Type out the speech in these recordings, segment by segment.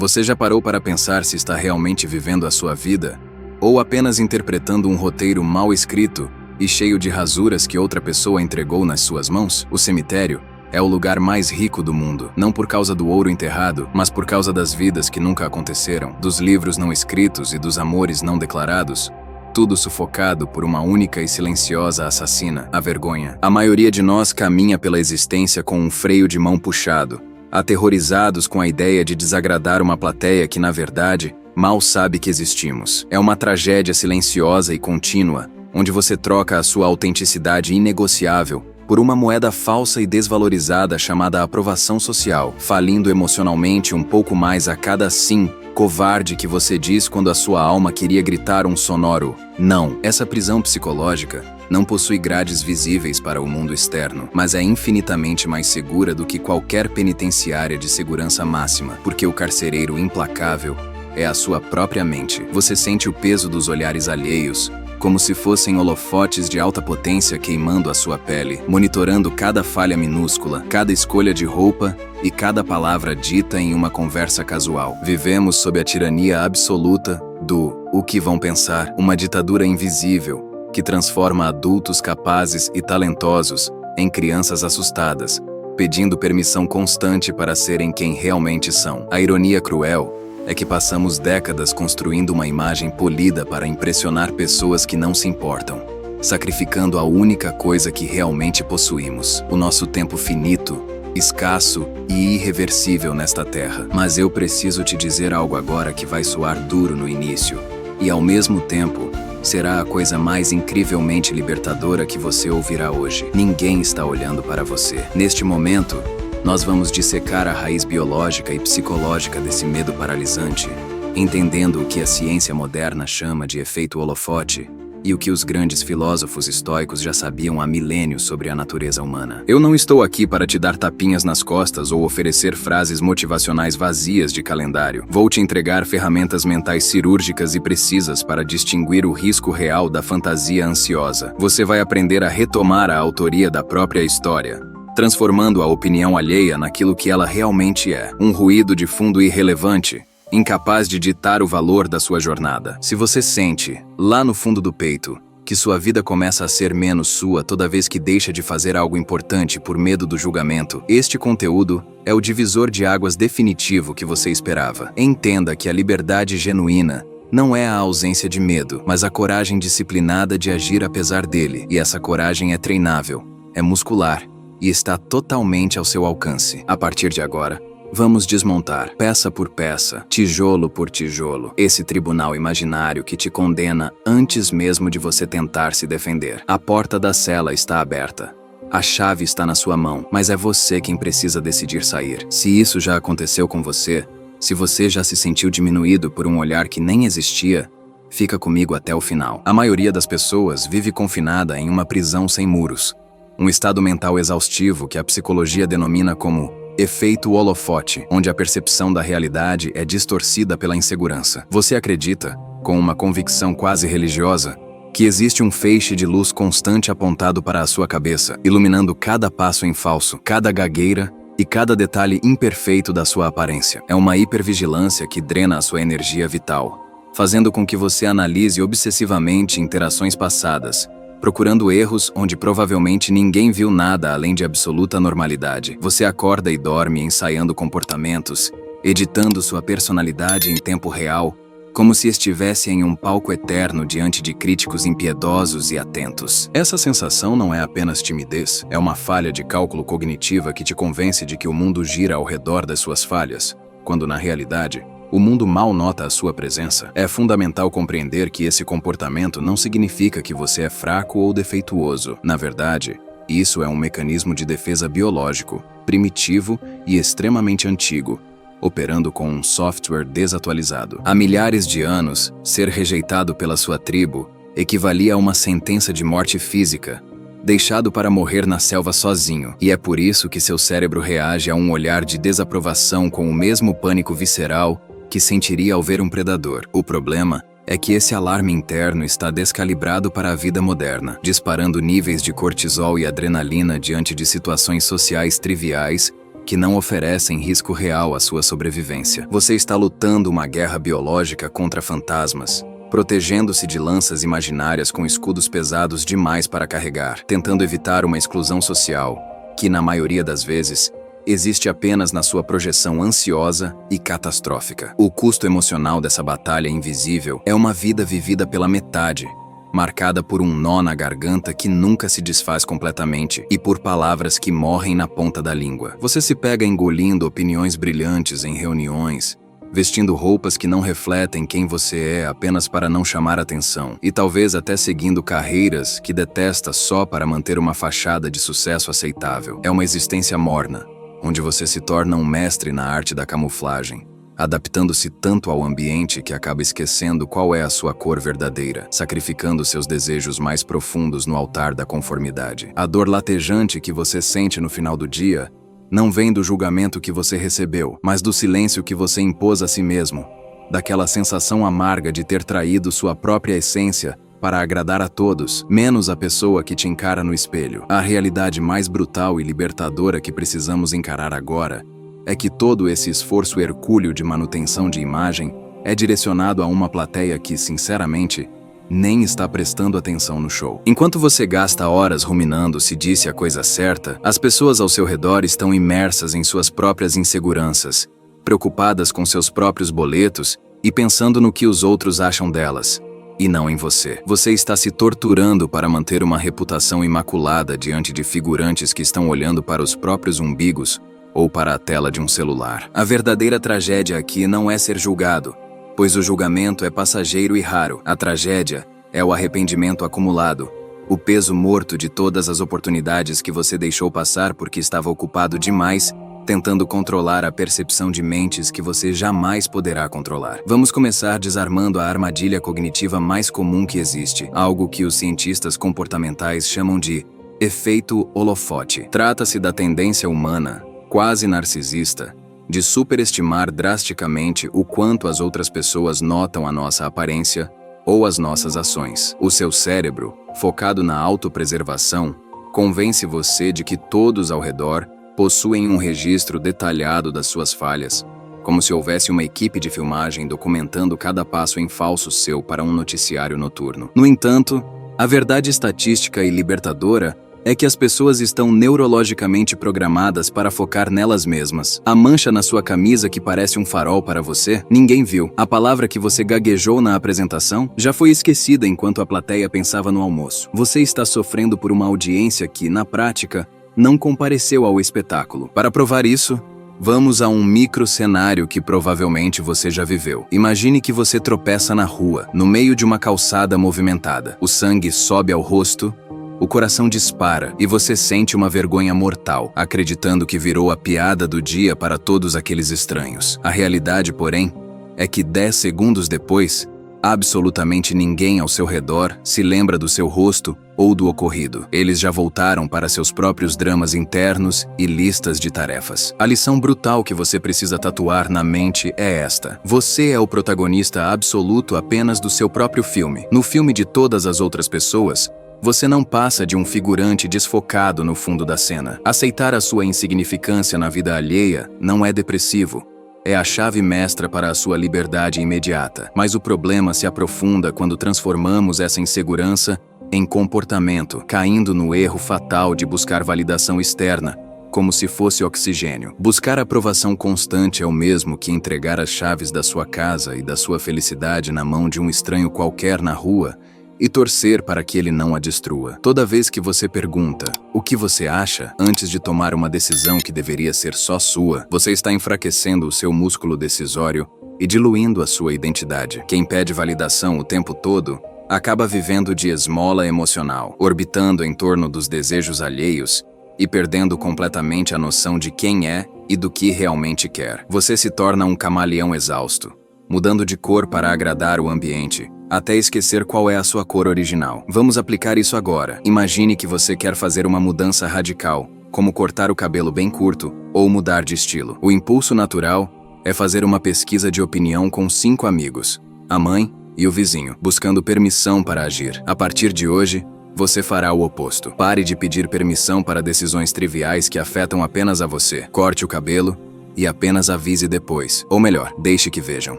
Você já parou para pensar se está realmente vivendo a sua vida? Ou apenas interpretando um roteiro mal escrito e cheio de rasuras que outra pessoa entregou nas suas mãos? O cemitério é o lugar mais rico do mundo, não por causa do ouro enterrado, mas por causa das vidas que nunca aconteceram, dos livros não escritos e dos amores não declarados. Tudo sufocado por uma única e silenciosa assassina, a vergonha. A maioria de nós caminha pela existência com um freio de mão puxado, aterrorizados com a ideia de desagradar uma plateia que, na verdade, mal sabe que existimos. É uma tragédia silenciosa e contínua, onde você troca a sua autenticidade inegociável por uma moeda falsa e desvalorizada chamada aprovação social, falindo emocionalmente um pouco mais a cada sim covarde que você diz quando a sua alma queria gritar um sonoro não. Essa prisão psicológica não possui grades visíveis para o mundo externo, mas é infinitamente mais segura do que qualquer penitenciária de segurança máxima, porque o carcereiro implacável é a sua própria mente. Você sente o peso dos olhares alheios, como se fossem holofotes de alta potência queimando a sua pele, monitorando cada falha minúscula, cada escolha de roupa e cada palavra dita em uma conversa casual. Vivemos sob a tirania absoluta do "o que vão pensar", uma ditadura invisível que transforma adultos capazes e talentosos em crianças assustadas, pedindo permissão constante para serem quem realmente são. A ironia cruel é que passamos décadas construindo uma imagem polida para impressionar pessoas que não se importam, sacrificando a única coisa que realmente possuímos, o nosso tempo finito, escasso e irreversível nesta terra. Mas eu preciso te dizer algo agora que vai soar duro no início, e ao mesmo tempo, será a coisa mais incrivelmente libertadora que você ouvirá hoje. Ninguém está olhando para você. Neste momento, nós vamos dissecar a raiz biológica e psicológica desse medo paralisante, entendendo o que a ciência moderna chama de efeito holofote e o que os grandes filósofos estoicos já sabiam há milênios sobre a natureza humana. Eu não estou aqui para te dar tapinhas nas costas ou oferecer frases motivacionais vazias de calendário. Vou te entregar ferramentas mentais cirúrgicas e precisas para distinguir o risco real da fantasia ansiosa. Você vai aprender a retomar a autoria da própria história, transformando a opinião alheia naquilo que ela realmente é, um ruído de fundo irrelevante, incapaz de ditar o valor da sua jornada. Se você sente, lá no fundo do peito, que sua vida começa a ser menos sua toda vez que deixa de fazer algo importante por medo do julgamento, este conteúdo é o divisor de águas definitivo que você esperava. Entenda que a liberdade genuína não é a ausência de medo, mas a coragem disciplinada de agir apesar dele. E essa coragem é treinável, é muscular e está totalmente ao seu alcance. A partir de agora, vamos desmontar, peça por peça, tijolo por tijolo, esse tribunal imaginário que te condena antes mesmo de você tentar se defender. A porta da cela está aberta. A chave está na sua mão, mas é você quem precisa decidir sair. Se isso já aconteceu com você, se você já se sentiu diminuído por um olhar que nem existia, fica comigo até o final. A maioria das pessoas vive confinada em uma prisão sem muros, um estado mental exaustivo que a psicologia denomina como efeito holofote, onde a percepção da realidade é distorcida pela insegurança. Você acredita, com uma convicção quase religiosa, que existe um feixe de luz constante apontado para a sua cabeça, iluminando cada passo em falso, cada gagueira e cada detalhe imperfeito da sua aparência. É uma hipervigilância que drena a sua energia vital, fazendo com que você analise obsessivamente interações passadas, procurando erros onde provavelmente ninguém viu nada além de absoluta normalidade. Você acorda e dorme ensaiando comportamentos, editando sua personalidade em tempo real, como se estivesse em um palco eterno diante de críticos impiedosos e atentos. Essa sensação não é apenas timidez, é uma falha de cálculo cognitiva que te convence de que o mundo gira ao redor das suas falhas, quando na realidade, o mundo mal nota a sua presença. É fundamental compreender que esse comportamento não significa que você é fraco ou defeituoso. Na verdade, isso é um mecanismo de defesa biológico, primitivo e extremamente antigo, operando com um software desatualizado. Há milhares de anos, ser rejeitado pela sua tribo equivalia a uma sentença de morte física, deixado para morrer na selva sozinho. E é por isso que seu cérebro reage a um olhar de desaprovação com o mesmo pânico visceral que sentiria ao ver um predador. O problema é que esse alarme interno está descalibrado para a vida moderna, disparando níveis de cortisol e adrenalina diante de situações sociais triviais que não oferecem risco real à sua sobrevivência. Você está lutando uma guerra biológica contra fantasmas, protegendo-se de lanças imaginárias com escudos pesados demais para carregar, tentando evitar uma exclusão social, que, na maioria das vezes, existe apenas na sua projeção ansiosa e catastrófica. O custo emocional dessa batalha invisível é uma vida vivida pela metade, marcada por um nó na garganta que nunca se desfaz completamente e por palavras que morrem na ponta da língua. Você se pega engolindo opiniões brilhantes em reuniões, vestindo roupas que não refletem quem você é apenas para não chamar atenção, e talvez até seguindo carreiras que detesta só para manter uma fachada de sucesso aceitável. É uma existência morna, onde você se torna um mestre na arte da camuflagem, adaptando-se tanto ao ambiente que acaba esquecendo qual é a sua cor verdadeira, sacrificando seus desejos mais profundos no altar da conformidade. A dor latejante que você sente no final do dia não vem do julgamento que você recebeu, mas do silêncio que você impôs a si mesmo, daquela sensação amarga de ter traído sua própria essência para agradar a todos, menos a pessoa que te encara no espelho. A realidade mais brutal e libertadora que precisamos encarar agora é que todo esse esforço hercúleo de manutenção de imagem é direcionado a uma plateia que, sinceramente, nem está prestando atenção no show. Enquanto você gasta horas ruminando se disse a coisa certa, as pessoas ao seu redor estão imersas em suas próprias inseguranças, preocupadas com seus próprios boletos e pensando no que os outros acham delas, e não em você. Você está se torturando para manter uma reputação imaculada diante de figurantes que estão olhando para os próprios umbigos ou para a tela de um celular. A verdadeira tragédia aqui não é ser julgado, pois o julgamento é passageiro e raro. A tragédia é o arrependimento acumulado, o peso morto de todas as oportunidades que você deixou passar porque estava ocupado demais tentando controlar a percepção de mentes que você jamais poderá controlar. Vamos começar desarmando a armadilha cognitiva mais comum que existe, algo que os cientistas comportamentais chamam de efeito holofote. Trata-se da tendência humana, quase narcisista, de superestimar drasticamente o quanto as outras pessoas notam a nossa aparência ou as nossas ações. O seu cérebro, focado na autopreservação, convence você de que todos ao redor possuem um registro detalhado das suas falhas, como se houvesse uma equipe de filmagem documentando cada passo em falso seu para um noticiário noturno. No entanto, a verdade estatística e libertadora é que as pessoas estão neurologicamente programadas para focar nelas mesmas. A mancha na sua camisa que parece um farol para você, ninguém viu. A palavra que você gaguejou na apresentação já foi esquecida enquanto a plateia pensava no almoço. Você está sofrendo por uma audiência que, na prática, não compareceu ao espetáculo. Para provar isso, vamos a um micro-cenário que provavelmente você já viveu. Imagine que você tropeça na rua, no meio de uma calçada movimentada. O sangue sobe ao rosto, o coração dispara e você sente uma vergonha mortal, acreditando que virou a piada do dia para todos aqueles estranhos. A realidade, porém, é que 10 segundos depois, absolutamente ninguém ao seu redor se lembra do seu rosto ou do ocorrido. Eles já voltaram para seus próprios dramas internos e listas de tarefas. A lição brutal que você precisa tatuar na mente é esta: você é o protagonista absoluto apenas do seu próprio filme. No filme de todas as outras pessoas, você não passa de um figurante desfocado no fundo da cena. Aceitar a sua insignificância na vida alheia não é depressivo. É a chave mestra para a sua liberdade imediata. Mas o problema se aprofunda quando transformamos essa insegurança em comportamento, caindo no erro fatal de buscar validação externa, como se fosse oxigênio. Buscar aprovação constante é o mesmo que entregar as chaves da sua casa e da sua felicidade na mão de um estranho qualquer na rua e torcer para que ele não a destrua. Toda vez que você pergunta o que você acha antes de tomar uma decisão que deveria ser só sua, você está enfraquecendo o seu músculo decisório e diluindo a sua identidade. Quem pede validação o tempo todo acaba vivendo de esmola emocional, orbitando em torno dos desejos alheios e perdendo completamente a noção de quem é e do que realmente quer. Você se torna um camaleão exausto, mudando de cor para agradar o ambiente, até esquecer qual é a sua cor original. Vamos aplicar isso agora. Imagine que você quer fazer uma mudança radical, como cortar o cabelo bem curto ou mudar de estilo. O impulso natural é fazer uma pesquisa de opinião com 5 amigos, a mãe e o vizinho, buscando permissão para agir. A partir de hoje, você fará o oposto. Pare de pedir permissão para decisões triviais que afetam apenas a você. Corte o cabelo e apenas avise depois. Ou melhor, deixe que vejam.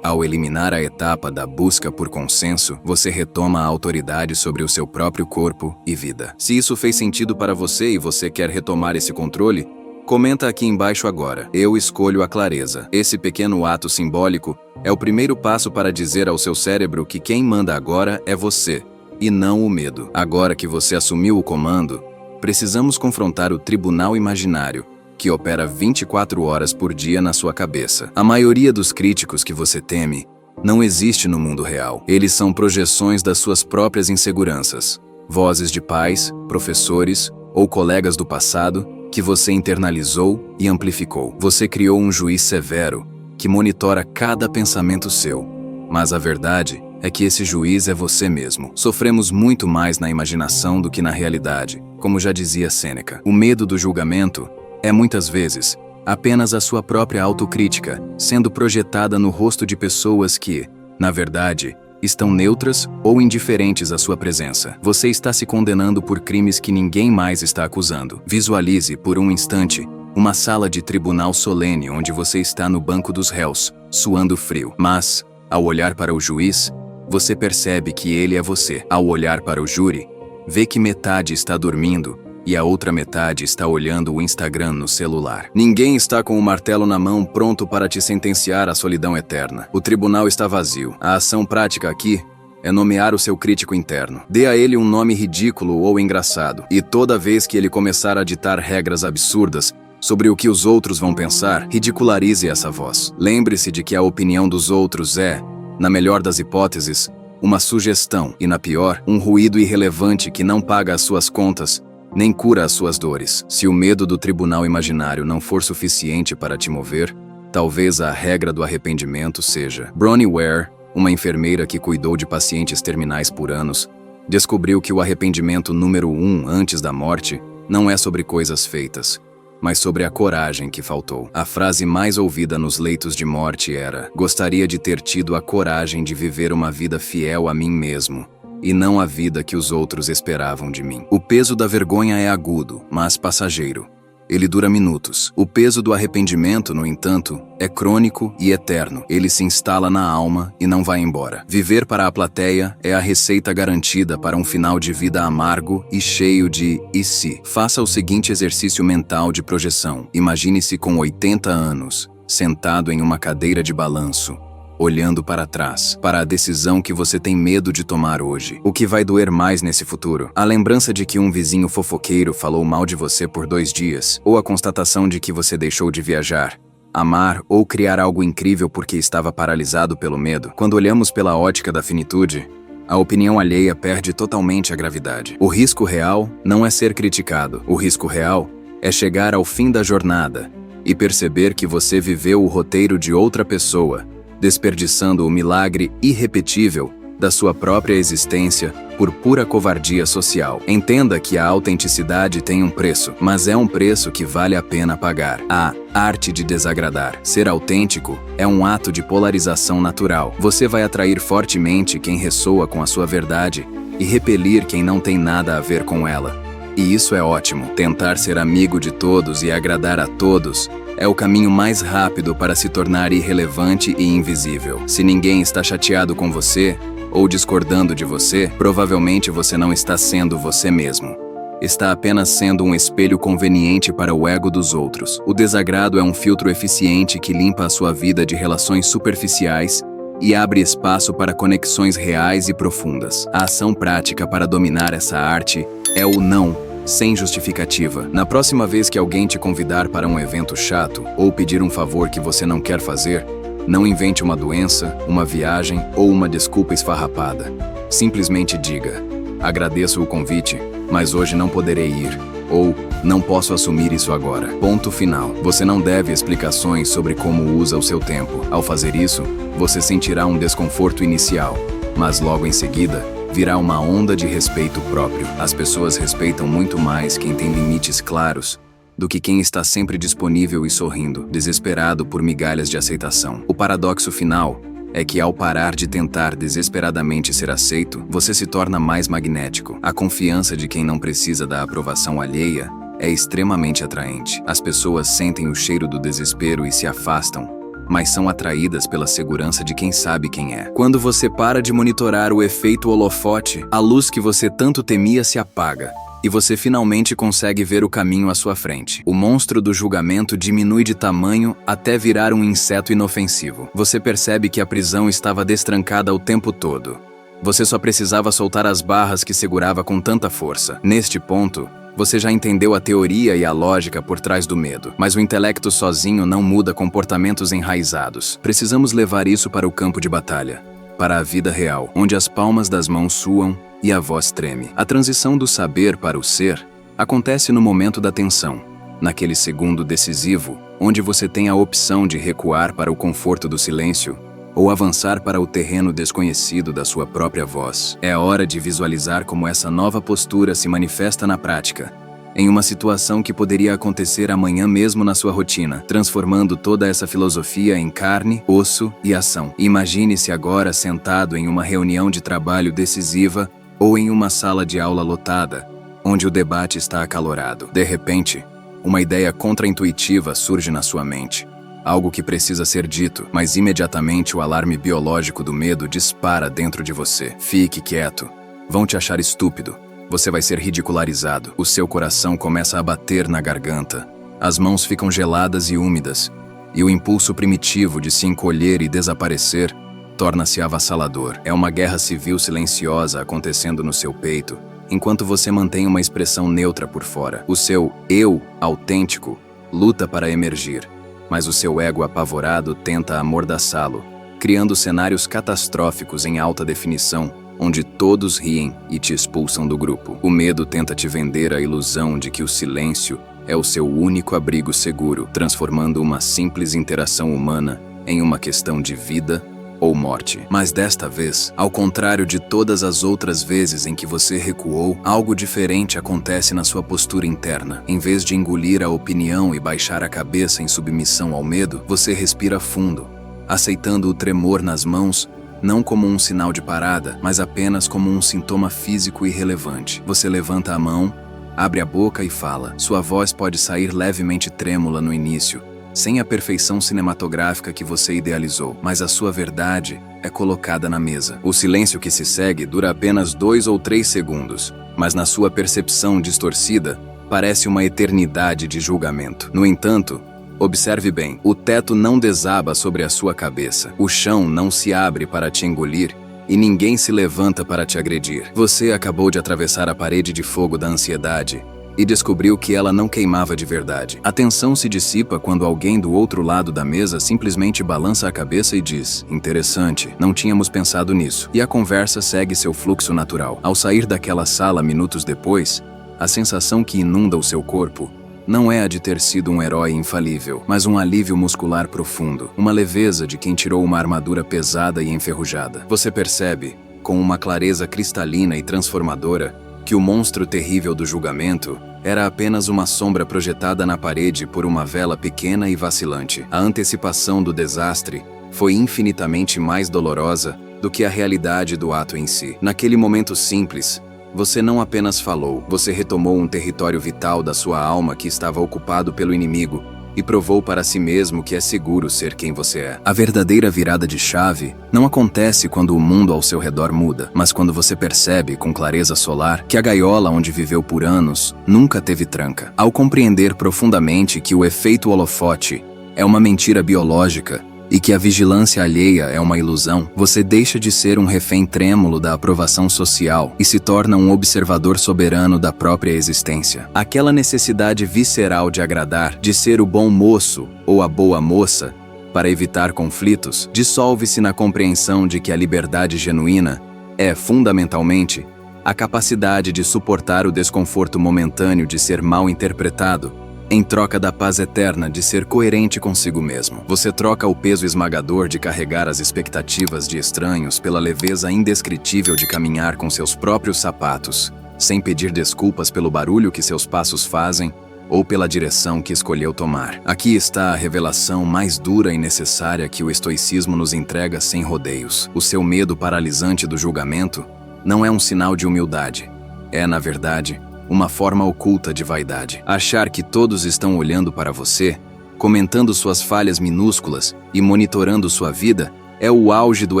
Ao eliminar a etapa da busca por consenso, você retoma a autoridade sobre o seu próprio corpo e vida. Se isso fez sentido para você e você quer retomar esse controle, comenta aqui embaixo agora. Eu escolho a clareza. Esse pequeno ato simbólico é o primeiro passo para dizer ao seu cérebro que quem manda agora é você, e não o medo. Agora que você assumiu o comando, precisamos confrontar o tribunal imaginário, que opera 24 horas por dia na sua cabeça. A maioria dos críticos que você teme não existe no mundo real. Eles são projeções das suas próprias inseguranças. Vozes de pais, professores ou colegas do passado que você internalizou e amplificou. Você criou um juiz severo que monitora cada pensamento seu. Mas a verdade é que esse juiz é você mesmo. Sofremos muito mais na imaginação do que na realidade, como já dizia Sêneca. O medo do julgamento é muitas vezes apenas a sua própria autocrítica, sendo projetada no rosto de pessoas que, na verdade, estão neutras ou indiferentes à sua presença. Você está se condenando por crimes que ninguém mais está acusando. Visualize, por um instante, uma sala de tribunal solene onde você está no banco dos réus, suando frio. Mas, ao olhar para o juiz, você percebe que ele é você. Ao olhar para o júri, vê que metade está dormindo e a outra metade está olhando o Instagram no celular. Ninguém está com o martelo na mão pronto para te sentenciar à solidão eterna. O tribunal está vazio. A ação prática aqui é nomear o seu crítico interno. Dê a ele um nome ridículo ou engraçado. E toda vez que ele começar a ditar regras absurdas sobre o que os outros vão pensar, ridicularize essa voz. Lembre-se de que a opinião dos outros é, na melhor das hipóteses, uma sugestão e, na pior, um ruído irrelevante que não paga as suas contas nem cura as suas dores. Se o medo do tribunal imaginário não for suficiente para te mover, talvez a regra do arrependimento seja. Bronnie Ware, uma enfermeira que cuidou de pacientes terminais por anos, descobriu que o arrependimento número 1 antes da morte não é sobre coisas feitas, mas sobre a coragem que faltou. A frase mais ouvida nos leitos de morte era: "Gostaria de ter tido a coragem de viver uma vida fiel a mim mesmo, e não a vida que os outros esperavam de mim." O peso da vergonha é agudo, mas passageiro. Ele dura minutos. O peso do arrependimento, no entanto, é crônico e eterno. Ele se instala na alma e não vai embora. Viver para a plateia é a receita garantida para um final de vida amargo e cheio de "e se". Faça o seguinte exercício mental de projeção. Imagine-se com 80 anos, sentado em uma cadeira de balanço, olhando para trás, para a decisão que você tem medo de tomar hoje. O que vai doer mais nesse futuro? A lembrança de que um vizinho fofoqueiro falou mal de você por 2 dias? Ou a constatação de que você deixou de viajar, amar ou criar algo incrível porque estava paralisado pelo medo? Quando olhamos pela ótica da finitude, a opinião alheia perde totalmente a gravidade. O risco real não é ser criticado. O risco real é chegar ao fim da jornada e perceber que você viveu o roteiro de outra pessoa, desperdiçando o milagre irrepetível da sua própria existência por pura covardia social. Entenda que a autenticidade tem um preço, mas é um preço que vale a pena pagar. A arte de desagradar. Ser autêntico é um ato de polarização natural. Você vai atrair fortemente quem ressoa com a sua verdade e repelir quem não tem nada a ver com ela. E isso é ótimo. Tentar ser amigo de todos e agradar a todos é o caminho mais rápido para se tornar irrelevante e invisível. Se ninguém está chateado com você ou discordando de você, provavelmente você não está sendo você mesmo. Está apenas sendo um espelho conveniente para o ego dos outros. O desagrado é um filtro eficiente que limpa a sua vida de relações superficiais e abre espaço para conexões reais e profundas. A ação prática para dominar essa arte é o não, sem justificativa. Na próxima vez que alguém te convidar para um evento chato ou pedir um favor que você não quer fazer, não invente uma doença, uma viagem ou uma desculpa esfarrapada. Simplesmente diga: "Agradeço o convite, mas hoje não poderei ir", ou "Não posso assumir isso agora". Ponto final. Você não deve explicações sobre como usa o seu tempo. Ao fazer isso, você sentirá um desconforto inicial, mas logo em seguida, virá uma onda de respeito próprio. As pessoas respeitam muito mais quem tem limites claros do que quem está sempre disponível e sorrindo, desesperado por migalhas de aceitação. O paradoxo final é que ao parar de tentar desesperadamente ser aceito, você se torna mais magnético. A confiança de quem não precisa da aprovação alheia é extremamente atraente. As pessoas sentem o cheiro do desespero e se afastam, mas são atraídas pela segurança de quem sabe quem é. Quando você para de monitorar o efeito holofote, a luz que você tanto temia se apaga, e você finalmente consegue ver o caminho à sua frente. O monstro do julgamento diminui de tamanho até virar um inseto inofensivo. Você percebe que a prisão estava destrancada o tempo todo. Você só precisava soltar as barras que segurava com tanta força. Neste ponto, você já entendeu a teoria e a lógica por trás do medo, mas o intelecto sozinho não muda comportamentos enraizados. Precisamos levar isso para o campo de batalha, para a vida real, onde as palmas das mãos suam e a voz treme. A transição do saber para o ser acontece no momento da tensão, naquele segundo decisivo, onde você tem a opção de recuar para o conforto do silêncio ou avançar para o terreno desconhecido da sua própria voz. É hora de visualizar como essa nova postura se manifesta na prática, em uma situação que poderia acontecer amanhã mesmo na sua rotina, transformando toda essa filosofia em carne, osso e ação. Imagine-se agora sentado em uma reunião de trabalho decisiva ou em uma sala de aula lotada, onde o debate está acalorado. De repente, uma ideia contraintuitiva surge na sua mente. Algo que precisa ser dito, mas imediatamente o alarme biológico do medo dispara dentro de você. Fique quieto. Vão te achar estúpido. Você vai ser ridicularizado. O seu coração começa a bater na garganta. As mãos ficam geladas e úmidas. E o impulso primitivo de se encolher e desaparecer torna-se avassalador. É uma guerra civil silenciosa acontecendo no seu peito, enquanto você mantém uma expressão neutra por fora. O seu eu autêntico luta para emergir, mas o seu ego apavorado tenta amordaçá-lo, criando cenários catastróficos em alta definição, onde todos riem e te expulsam do grupo. O medo tenta te vender a ilusão de que o silêncio é o seu único abrigo seguro, transformando uma simples interação humana em uma questão de vida ou morte. Mas desta vez, ao contrário de todas as outras vezes em que você recuou, algo diferente acontece na sua postura interna. Em vez de engolir a opinião e baixar a cabeça em submissão ao medo, você respira fundo, aceitando o tremor nas mãos, não como um sinal de parada, mas apenas como um sintoma físico irrelevante. Você levanta a mão, abre a boca e fala. Sua voz pode sair levemente trêmula no início, sem a perfeição cinematográfica que você idealizou, mas a sua verdade é colocada na mesa. O silêncio que se segue dura apenas 2 ou 3 segundos, mas na sua percepção distorcida, parece uma eternidade de julgamento. No entanto, observe bem, o teto não desaba sobre a sua cabeça, o chão não se abre para te engolir e ninguém se levanta para te agredir. Você acabou de atravessar a parede de fogo da ansiedade e descobriu que ela não queimava de verdade. A tensão se dissipa quando alguém do outro lado da mesa simplesmente balança a cabeça e diz: "Interessante, não tínhamos pensado nisso." E a conversa segue seu fluxo natural. Ao sair daquela sala minutos depois, a sensação que inunda o seu corpo não é a de ter sido um herói infalível, mas um alívio muscular profundo, uma leveza de quem tirou uma armadura pesada e enferrujada. Você percebe, com uma clareza cristalina e transformadora, que o monstro terrível do julgamento era apenas uma sombra projetada na parede por uma vela pequena e vacilante. A antecipação do desastre foi infinitamente mais dolorosa do que a realidade do ato em si. Naquele momento simples, você não apenas falou, você retomou um território vital da sua alma que estava ocupado pelo inimigo e provou para si mesmo que é seguro ser quem você é. A verdadeira virada de chave não acontece quando o mundo ao seu redor muda, mas quando você percebe com clareza solar que a gaiola onde viveu por anos nunca teve tranca. Ao compreender profundamente que o efeito holofote é uma mentira biológica e que a vigilância alheia é uma ilusão, você deixa de ser um refém trêmulo da aprovação social e se torna um observador soberano da própria existência. Aquela necessidade visceral de agradar, de ser o bom moço ou a boa moça, para evitar conflitos, dissolve-se na compreensão de que a liberdade genuína é, fundamentalmente, a capacidade de suportar o desconforto momentâneo de ser mal interpretado, em troca da paz eterna de ser coerente consigo mesmo. Você troca o peso esmagador de carregar as expectativas de estranhos pela leveza indescritível de caminhar com seus próprios sapatos, sem pedir desculpas pelo barulho que seus passos fazem ou pela direção que escolheu tomar. Aqui está a revelação mais dura e necessária que o estoicismo nos entrega sem rodeios. O seu medo paralisante do julgamento não é um sinal de humildade. É, na verdade, uma forma oculta de vaidade. Achar que todos estão olhando para você, comentando suas falhas minúsculas e monitorando sua vida, é o auge do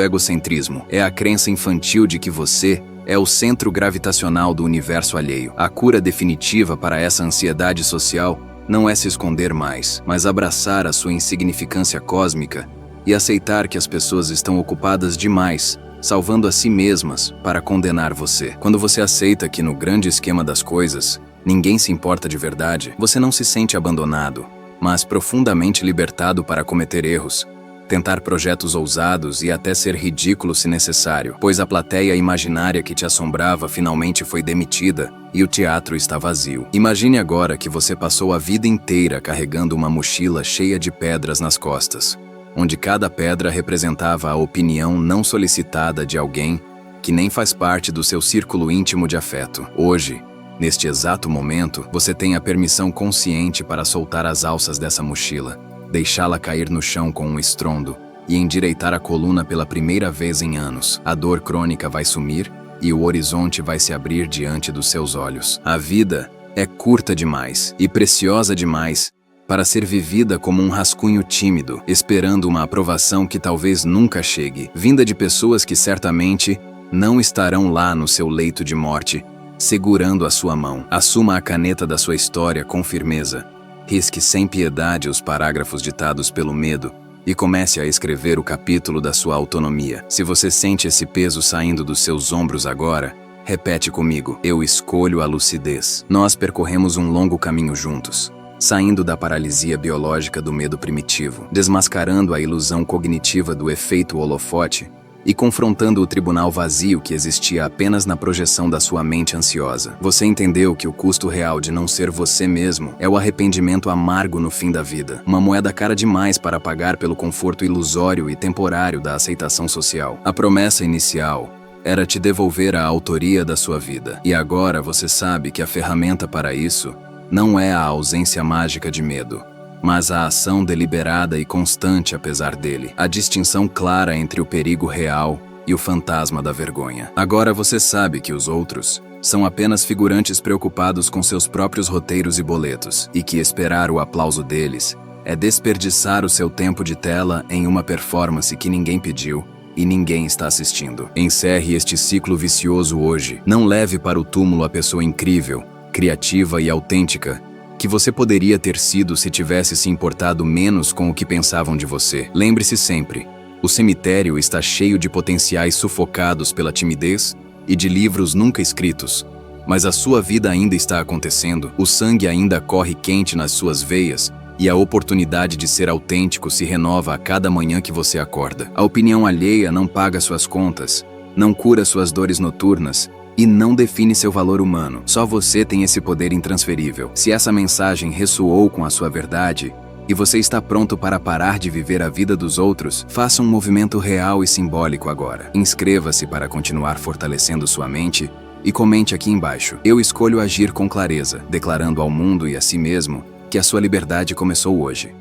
egocentrismo. É a crença infantil de que você é o centro gravitacional do universo alheio. A cura definitiva para essa ansiedade social não é se esconder mais, mas abraçar a sua insignificância cósmica e aceitar que as pessoas estão ocupadas demais, salvando a si mesmas para condenar você. Quando você aceita que no grande esquema das coisas, ninguém se importa de verdade, você não se sente abandonado, mas profundamente libertado para cometer erros, tentar projetos ousados e até ser ridículo se necessário, pois a plateia imaginária que te assombrava finalmente foi demitida e o teatro está vazio. Imagine agora que você passou a vida inteira carregando uma mochila cheia de pedras nas costas, onde cada pedra representava a opinião não solicitada de alguém que nem faz parte do seu círculo íntimo de afeto. Hoje, neste exato momento, você tem a permissão consciente para soltar as alças dessa mochila, deixá-la cair no chão com um estrondo e endireitar a coluna pela primeira vez em anos. A dor crônica vai sumir e o horizonte vai se abrir diante dos seus olhos. A vida é curta demais e preciosa demais para ser vivida como um rascunho tímido, esperando uma aprovação que talvez nunca chegue, vinda de pessoas que certamente não estarão lá no seu leito de morte, segurando a sua mão. Assuma a caneta da sua história com firmeza. Risque sem piedade os parágrafos ditados pelo medo e comece a escrever o capítulo da sua autonomia. Se você sente esse peso saindo dos seus ombros agora, repete comigo: eu escolho a lucidez. Nós percorremos um longo caminho juntos, saindo da paralisia biológica do medo primitivo, desmascarando a ilusão cognitiva do efeito holofote e confrontando o tribunal vazio que existia apenas na projeção da sua mente ansiosa. Você entendeu que o custo real de não ser você mesmo é o arrependimento amargo no fim da vida, uma moeda cara demais para pagar pelo conforto ilusório e temporário da aceitação social. A promessa inicial era te devolver a autoria da sua vida, e agora você sabe que a ferramenta para isso não é a ausência mágica de medo, mas a ação deliberada e constante apesar dele. A distinção clara entre o perigo real e o fantasma da vergonha. Agora você sabe que os outros são apenas figurantes preocupados com seus próprios roteiros e boletos, e que esperar o aplauso deles é desperdiçar o seu tempo de tela em uma performance que ninguém pediu e ninguém está assistindo. Encerre este ciclo vicioso hoje. Não leve para o túmulo a pessoa incrível, criativa e autêntica que você poderia ter sido se tivesse se importado menos com o que pensavam de você. Lembre-se sempre, o cemitério está cheio de potenciais sufocados pela timidez e de livros nunca escritos, mas a sua vida ainda está acontecendo, o sangue ainda corre quente nas suas veias e a oportunidade de ser autêntico se renova a cada manhã que você acorda. A opinião alheia não paga suas contas, não cura suas dores noturnas e não define seu valor humano. Só você tem esse poder intransferível. Se essa mensagem ressoou com a sua verdade e você está pronto para parar de viver a vida dos outros, faça um movimento real e simbólico agora. Inscreva-se para continuar fortalecendo sua mente e comente aqui embaixo: eu escolho agir com clareza, declarando ao mundo e a si mesmo que a sua liberdade começou hoje.